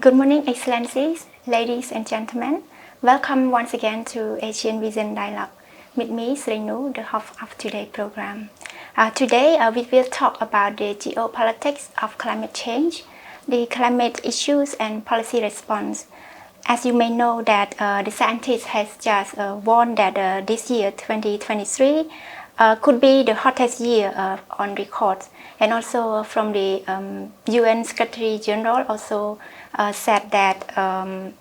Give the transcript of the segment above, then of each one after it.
Good morning, Excellencies, ladies and gentlemen. Welcome once again to Asian Vision Dialogue. With me, Sreynou, the host of today's program. Today, we will talk about the geopolitics of climate change, the climate issues and policy response. As you may know that the scientists has just warned that this year, 2023, could be the hottest year on record. And also from the UN Secretary General also said that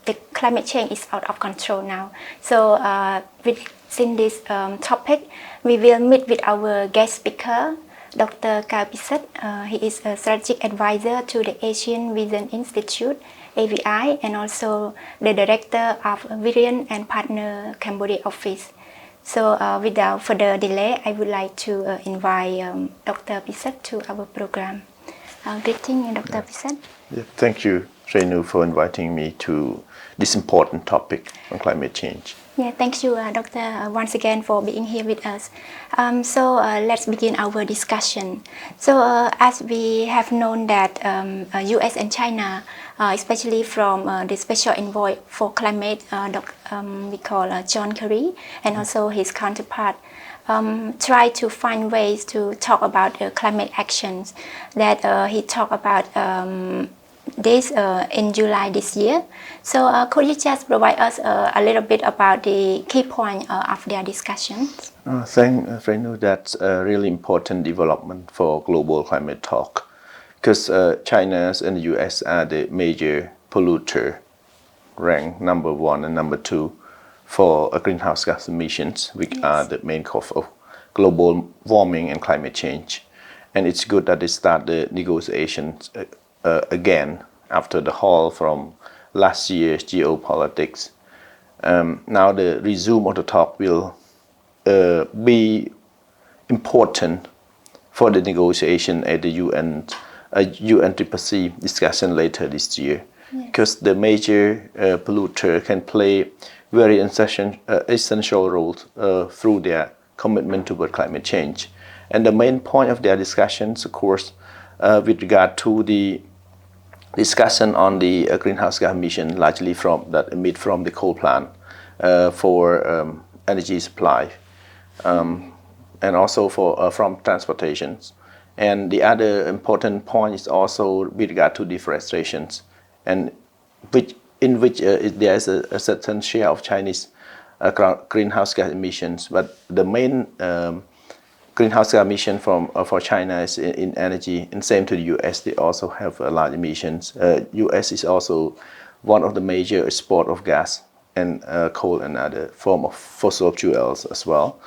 the climate change is out of control now. So within this topic, we will meet with our guest speaker, Dr. KEO Piseth. He is a strategic advisor to the Asian Vision Institute, AVI, and also the director of Vriens and Partner Cambodia office. So without further delay, I would like to invite Dr. Piseth to our program. Greeting, Dr. Piseth. Yeah, thank you, Sreynou, for inviting me to this important topic on climate change. Yeah, thank you, Doctor, once again for being here with us. So let's begin our discussion. So as we have known that U.S. and China, especially from the special envoy for climate, we call John Kerry, and also his counterpart, try to find ways to talk about climate actions that he talked about this in July this year. So could you just provide us a little bit about the key point of their discussions? Thank Sreynou. That's a really important development for global climate talk, because China and the US are the major polluter, ranked number 1 and number 2 for greenhouse gas emissions, which are the main cause of global warming and climate change. And it's good that they start the negotiations again after the halt from last year's Geopolitics. Now the resume of the talk will be important for the negotiation at the UNCCC discussion later this year, because the major polluter can play very essential roles through their commitment toward climate change. And the main point of their discussions, of course, with regard to the discussion on the greenhouse gas emission, largely that emit from the coal plant for energy supply, and also for from transportations. And the other important point is also with regard to deforestation, and in which there is a certain share of Chinese greenhouse gas emissions, but the main greenhouse gas emission for China is in energy, and same to the US. They also have large emissions. US is also one of the major export of gas and coal and other form of fossil fuels as well.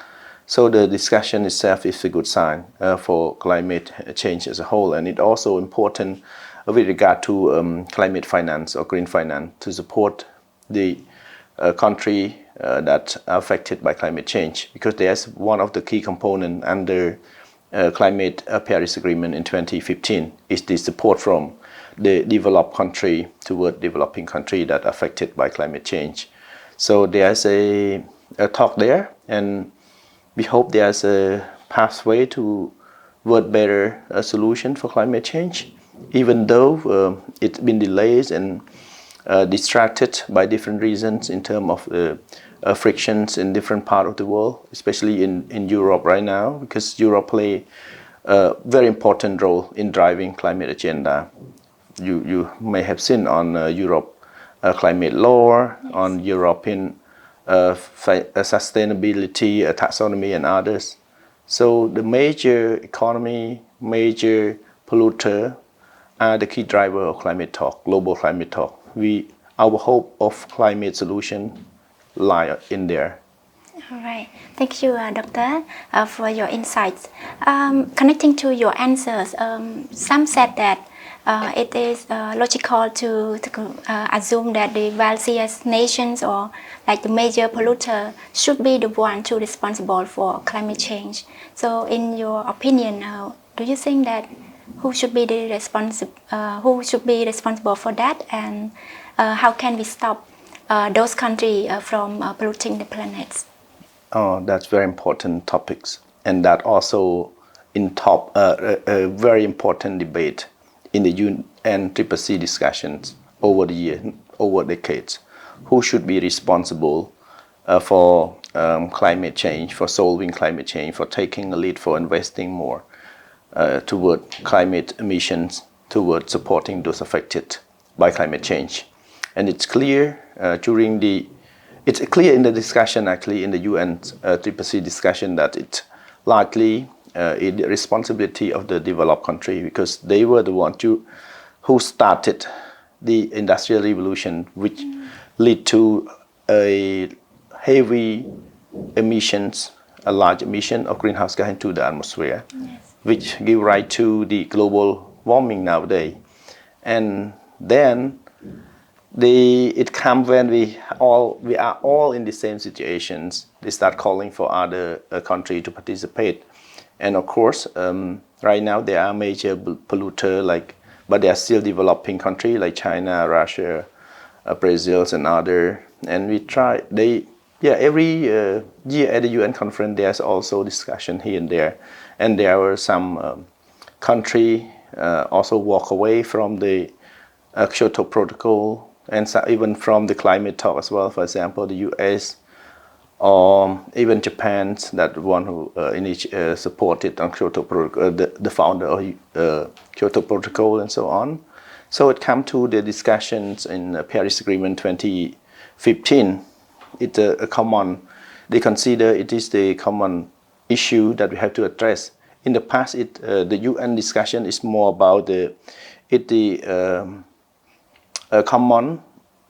So the discussion itself is a good sign for climate change as a whole, and it's also important with regard to climate finance or green finance to support the country that are affected by climate change, because there's one of the key components under Climate Paris Agreement in 2015 is the support from the developed country toward developing country that are affected by climate change. So there's a talk there, and we hope there's a pathway to work better solution for climate change, even though it's been delayed and distracted by different reasons in terms of frictions in different parts of the world, especially in Europe right now, because Europe play a very important role in driving climate agenda. You may have seen on Europe climate law, on European sustainability, taxonomy, and others. So the major economy, major polluter are the key driver of climate talk, global climate talk. Our hope of climate solution lie in there. All right. Thank you, Doctor, for your insights. Connecting to your answers, some said that it is logical to assume that the wealthiest nations or like the major polluter should be the one to responsible for climate change. So in your opinion, do you think that who should be responsible for that, and how can we stop those countries from polluting the planet? Oh, that's very important topics, and that also in top a very important debate in the UNCCC discussions over the years, over decades, who should be responsible for climate change, for solving climate change, for taking a lead, for investing more toward climate emissions, toward supporting those affected by climate change. And it's clear it's clear in the discussion, actually, in the UN CCC discussion, that it's largely the responsibility of the developed country, because they were the ones who started the Industrial Revolution, which led to a heavy emissions, a large emission of greenhouse gas into the atmosphere, which give rise to the global warming nowadays. And then it comes when we are all in the same situations. They start calling for other countries to participate, and of course, right now there are major polluters, but they are still developing countries like China, Russia, Brazil, and other. And we try. Every year at the UN conference, there's also discussion here and there, and there were some countries also walk away from the Kyoto Protocol, and so even from the climate talk as well. For example, the U.S. or even Japan, that one who supported on Kyoto Protocol, the founder of Kyoto Protocol, and so on. So it came to the discussions in Paris Agreement 2015. It's a common. They consider it is the common issue that we have to address. In the past, the UN discussion is more about a common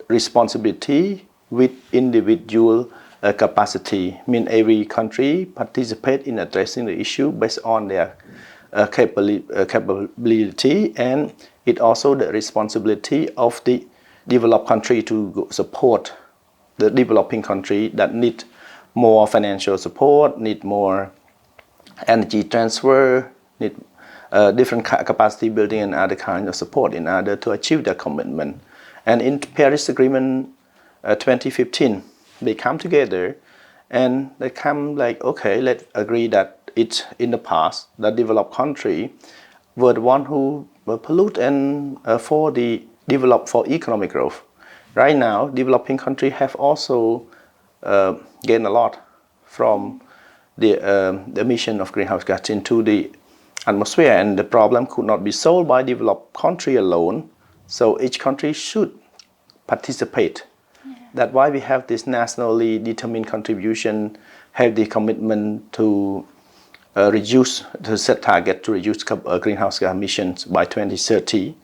responsibility with individual capacity. I mean, every country participate in addressing the issue based on their capability, and it also the responsibility of the developed country to support the developing country that need more financial support, need more energy transfer, need different capacity building and other kinds of support in order to achieve their commitment. And in Paris Agreement 2015, they come together and they come okay, let's agree that it's in the past that developed country were the one who pollute and for economic growth. Right now, developing countries have also gained a lot from the emission of greenhouse gas into the atmosphere, and the problem could not be solved by developed country alone. So each country should participate. That's why we have this nationally determined contribution, have the commitment to set target to reduce greenhouse gas emissions by 2030,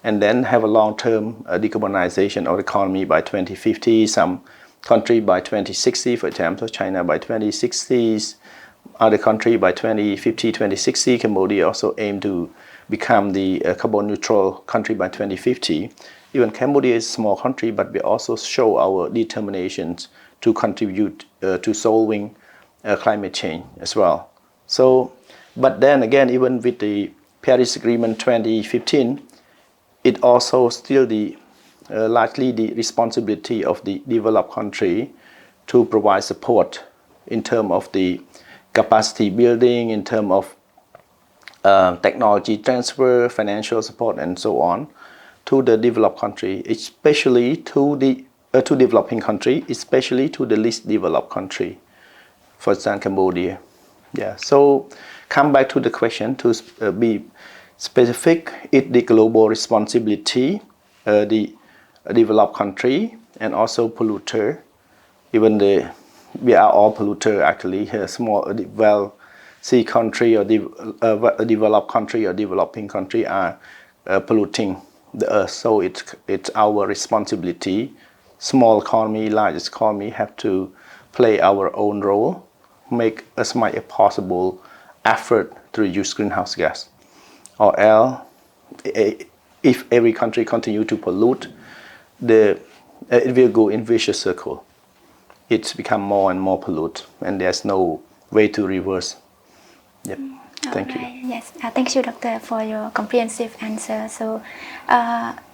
and then have a long-term decarbonization of the economy by 2050. Some country by 2060, for example, China by 2060, other country by 2050, 2060. Cambodia also aim to become the carbon neutral country by 2050. Even Cambodia is a small country, but we also show our determinations to contribute to solving climate change as well. So, but then again, even with the Paris Agreement 2015, it also still largely the responsibility of the developed country to provide support in terms of the capacity building, in terms of technology transfer, financial support, and so on, to the developed country, especially to developing country, especially to the least developed country, for example, Cambodia. Yeah. So, come back to the question to be specific. It's the global responsibility, the developed country, and also polluter. Even we are all polluter actually. Small, wealthy country or developed country or developing country are polluting the earth. So it's our responsibility. Small economy, large economy have to play our own role, make as much as possible effort to reduce greenhouse gas. Or else, if every country continue to pollute, it will go in vicious circle. It's become more and more pollute, and there's no way to reverse. Yep. Thank you. Yes, thank you, Doctor, for your comprehensive answer. So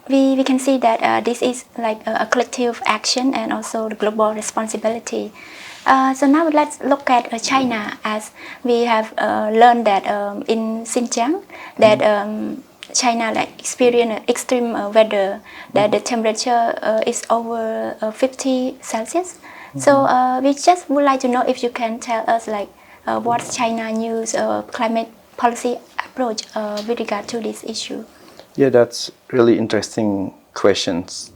we can see that this is like a collective action and also the global responsibility. So now let's look at China, as we have learned that in Xinjiang that China like experience extreme weather, that the temperature is over 50 Celsius. So we just would like to know if you can tell us like what's China news climate policy approach with regard to this issue. Yeah, that's really interesting questions.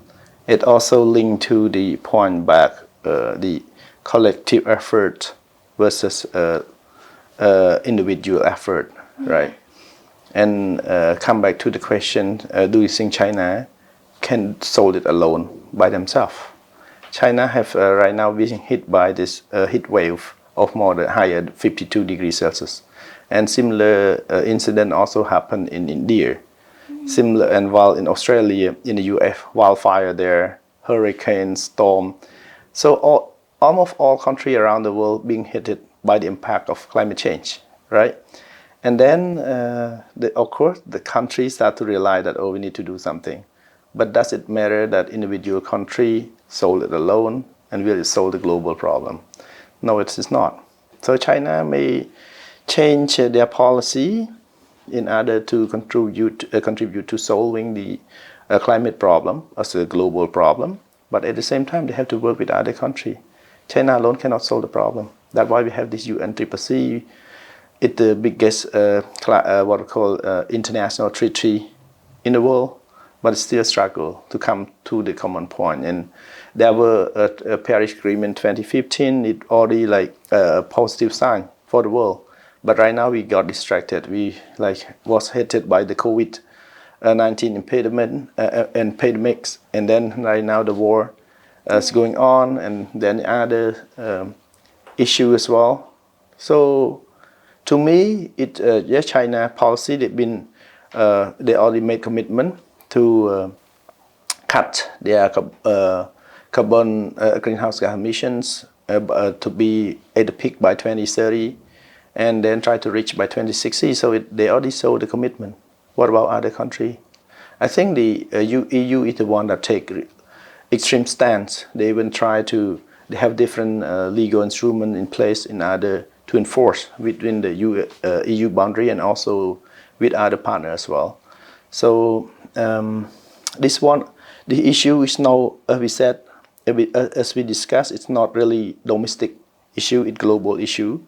It also linked to the point back, the collective effort versus individual effort, right? And come back to the question, do you think China can solve it alone by themselves? China have right now been hit by this heat wave of more than higher 52 degrees Celsius. And similar incident also happened in India. Similar, and while in Australia, in the US, wildfire there, hurricane, storm. So almost all countries around the world being hit by the impact of climate change, right? And then, of course, the countries start to realize that, oh, we need to do something. But does it matter that individual country solve it alone and will it solve the global problem? No, it is not. So China may change their policy in order to contribute to solving the climate problem as a global problem. But at the same time, they have to work with other countries. China alone cannot solve the problem. That's why we have this UNCCC. It's the biggest what we call international treaty in the world, but it's still a struggle to come to the common point. And there were a Paris Agreement 2015. It already like a positive sign for the world. But right now we got distracted. We was hit by the COVID-19 epidemics, and then right now the war is going on, and then other issue as well. So to me, yes, China policy they already made commitment to cut their carbon greenhouse gas emissions to be at the peak by 2030. And then try to reach by 2060. So they already showed the commitment. What about other countries? I think the EU is the one that take extreme stance. They even they have different legal instruments in place in order to enforce within the EU boundary and also with other partners as well. So the issue is now, as we said, as we discussed, it's not really domestic issue, it's global issue.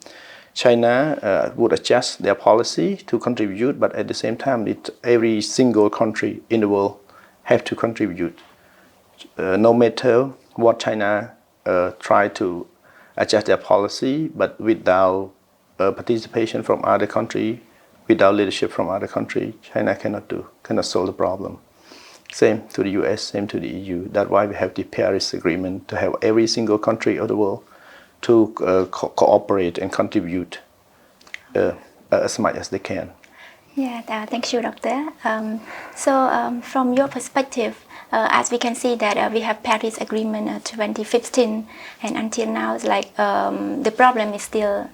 China would adjust their policy to contribute, but at the same time, every single country in the world have to contribute. No matter what China try to adjust their policy, but without participation from other countries, without leadership from other countries, China cannot solve the problem. Same to the US, same to the EU. That's why we have the Paris Agreement, to have every single country of the world to cooperate and contribute as much as they can. Yeah, thank you, Doctor. From your perspective, as we can see that we have Paris Agreement 2015, and until now, it's like the problem is still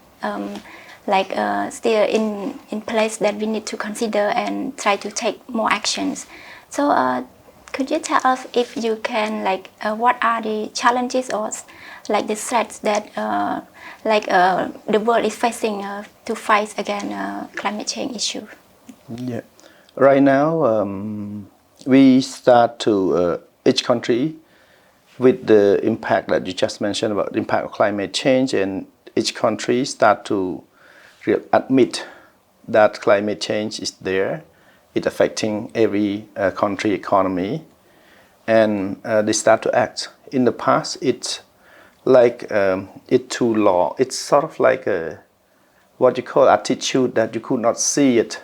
still in place that we need to consider and try to take more actions. So could you tell us if you can what are the challenges or the threats that the world is facing to fight against climate change issue? Yeah, right now we start to each country with the impact that you just mentioned about the impact of climate change, and each country start to admit that climate change is there. It's affecting every country economy, and they start to act. In the past, it's too long. It's sort of like what you call attitude that you could not see it.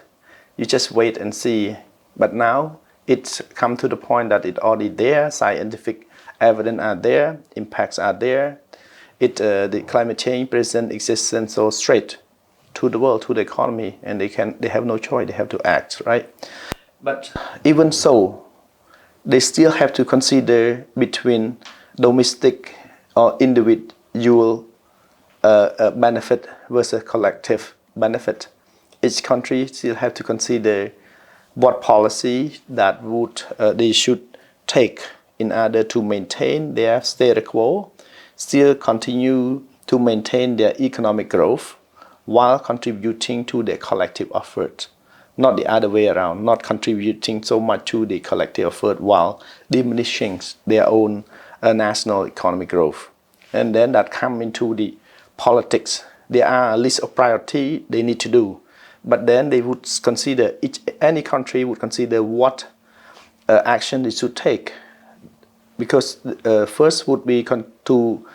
You just wait and see. But now it's come to the point that it's already there. Scientific evidence are there. Impacts are there. The climate change present existence so straight to the world, to the economy, and they have no choice. They have to act, right? But even so, they still have to consider between domestic or individual benefit versus collective benefit. Each country still have to consider what policy that they should take in order to maintain their status quo, still continue to maintain their economic growth while contributing to their collective effort. not the other way around, not contributing so much to the collective effort while diminishing their own national economic growth. And then that come into the politics. There are a list of priority they need to do, but then they would consider, any country would consider what action they should take. Because first would be to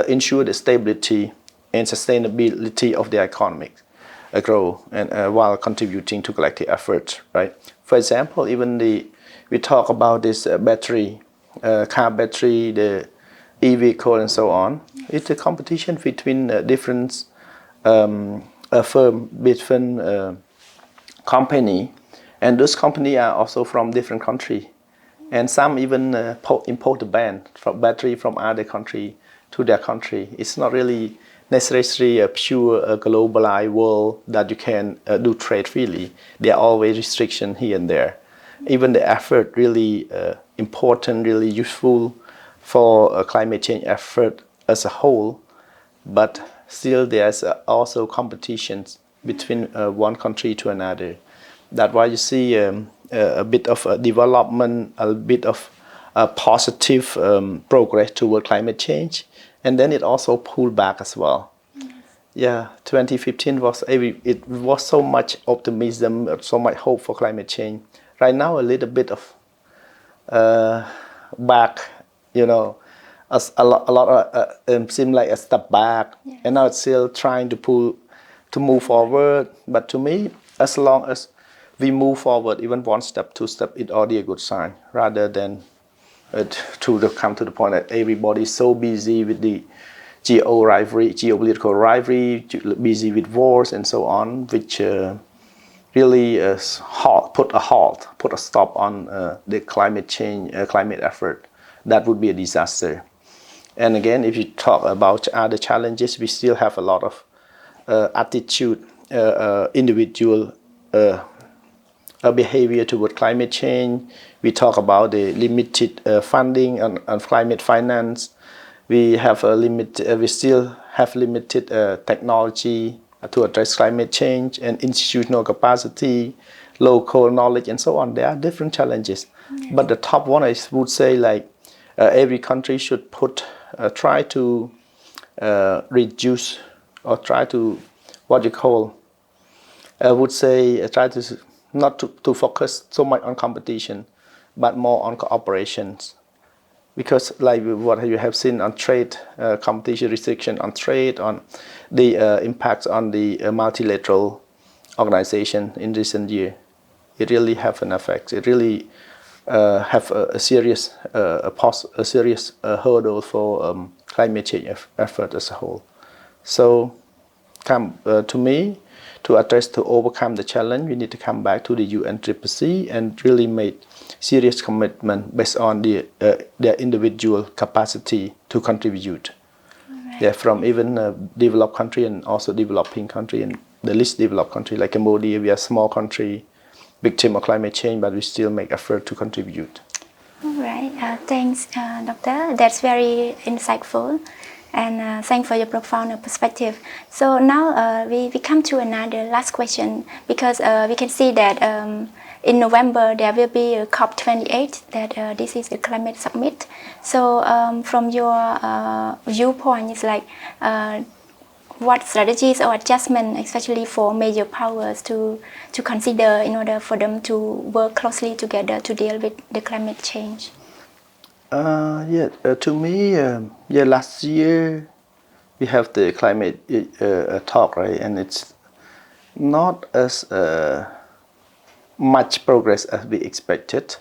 ensure the stability and sustainability of their economic growth, and while contributing to collective effort, right? For example, even we talk about this battery, car battery, the e-vehicle and so on. It's a competition between different firm, different company, and those companies are also from different country, and some even import the battery from other country to their country. It's not really necessarily a pure globalized world that you can do trade freely. There are always restrictions here and there. Even the effort really important, really useful for a climate change effort as a whole, but still there's also competitions between one country to another. That's why you see a bit of development, a bit of positive progress toward climate change, and then it also pulled back as well. Yeah, 2015 it was so much optimism, so much hope for climate change. Right now, a little bit of back, you know, a lot seem like a step back, yes. And now it's still trying to move forward. But to me, as long as we move forward, even one step, two step, it's already a good sign, rather than come to the point that everybody is so busy with the geopolitical rivalry, busy with wars and so on, which really put a stop on the climate change, climate effort. That would be a disaster. And again, if you talk about other challenges, we still have a lot of attitude, individual behavior toward climate change. We talk about the limited funding on climate finance. We have we still have limited technology to address climate change and institutional capacity, local knowledge, and so on. There are different challenges. Yes. But the top one, I would say, like every country should try to reduce, or try to, what you call, I would say, try to not to focus so much on competition, but more on cooperations. Because like what you have seen on trade, competition restriction on trade, on the impacts on the multilateral organization in recent years, it really have an effect. It really have a serious hurdle for climate change effort as a whole. So to me, to overcome the challenge, we need to come back to the UNFCCC and really make serious commitment based on their individual capacity to contribute. Right. Yeah, from even developed country and also developing country, and the least developed country like Cambodia. We are a small country, victim of climate change, but we still make effort to contribute. All right, thanks, Doctor. That's very insightful. And thanks for your profound perspective. So now we come to another last question, because we can see that in November there will be a COP28, that this is the climate summit. So from your viewpoint, it's like what strategies or adjustment, especially for major powers, to consider in order for them to work closely together to deal with the climate change? To me, last year we have the climate talk, right? And it's not as much progress as we expected,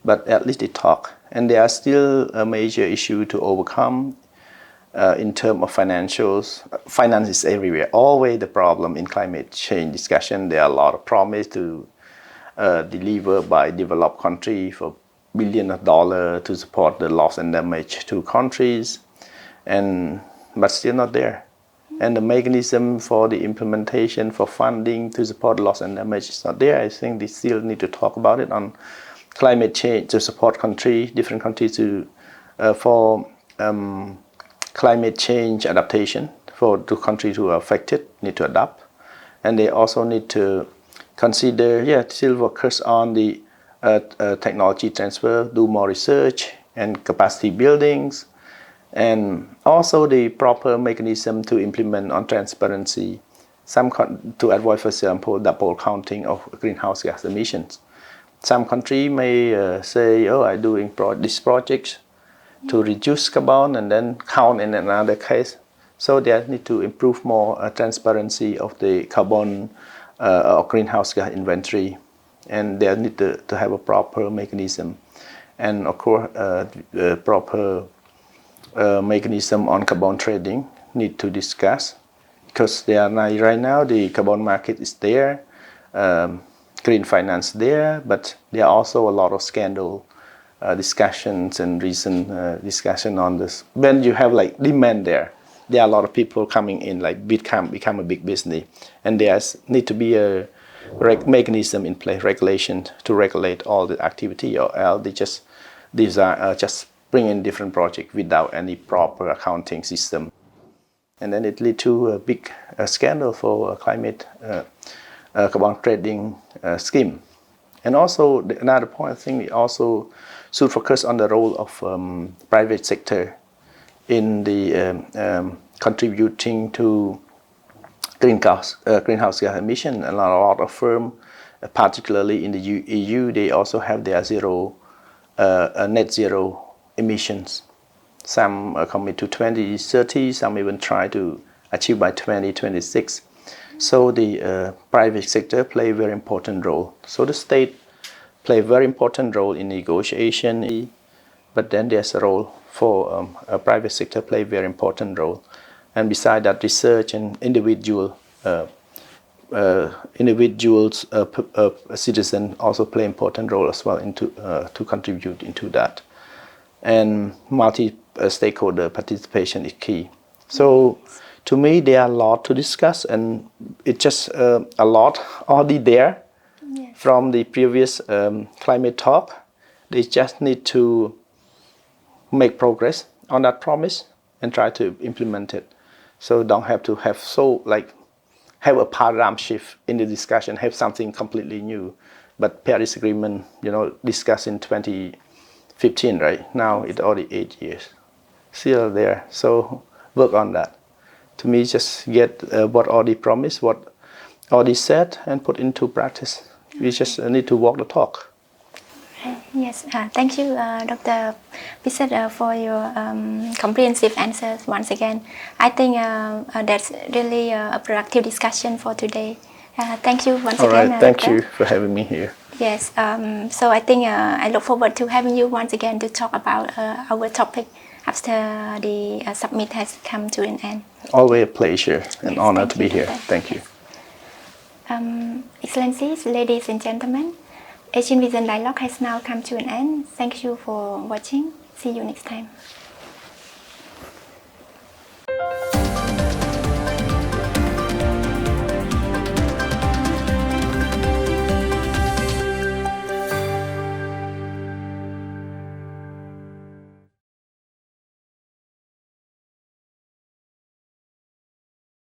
but at least they talk. And there are still a major issue to overcome in terms of financials. Finance is everywhere, always the problem in climate change discussion. There are a lot of promise to deliver by developed country for billions of dollars to support the loss and damage to countries, but still not there. And the mechanism for the implementation, for funding to support loss and damage is not there. I think they still need to talk about it on climate change, to support different countries for climate change adaptation, for the countries who are affected need to adapt. And they also need to consider, still focus on the technology transfer, do more research and capacity buildings, and also the proper mechanism to implement on transparency, to avoid, for example, double counting of greenhouse gas emissions. Some country may say, oh, I'm doing this project to reduce carbon and then count in another case. So they need to improve more transparency of the carbon or greenhouse gas inventory, and they need to have a proper mechanism, and of course proper mechanism on carbon trading need to discuss, because they are right now the carbon market is there, green finance there, but there are also a lot of scandal discussions and recent discussion on this. When you have like demand there are a lot of people coming in, like become a big business, and there need to be a mechanism in place, regulation to regulate all the activity, or else these are just bring in different projects without any proper accounting system, and then it lead to a big scandal for climate carbon trading scheme. And also another point, I think we also should focus on the role of private sector in the contributing to greenhouse gas emission. A lot of firms, particularly in the EU, they also have their net zero emissions. Some commit to 2030, some even try to achieve by 2026. So the private sector play a very important role. So the state play a very important role in negotiation, but then there's a role for a private sector play a very important role. And beside that, research and individuals, citizens also play important role as well to contribute into that. And multi-stakeholder participation is key. So to me, there are a lot to discuss, and it's just a lot already there from the previous climate talk. They just need to make progress on that promise and try to implement it. So don't have to have have a paradigm shift in the discussion, have something completely new. But Paris Agreement, discussed in 2015, right? Now it's already 8 years, still there. So work on that. To me, just get what already promised, what already said, and put into practice. We just need to walk the talk. Yes, thank you, Dr. Piseth, for your comprehensive answers once again. I think that's really a productive discussion for today. Thank you once again. All right, thank you for having me here. Yes, so I think I look forward to having you once again to talk about our topic after the summit has come to an end. Always a pleasure and honor to be here. Thank you. Excellencies, ladies and gentlemen, Asian Vision Dialogue has now come to an end. Thank you for watching. See you next time.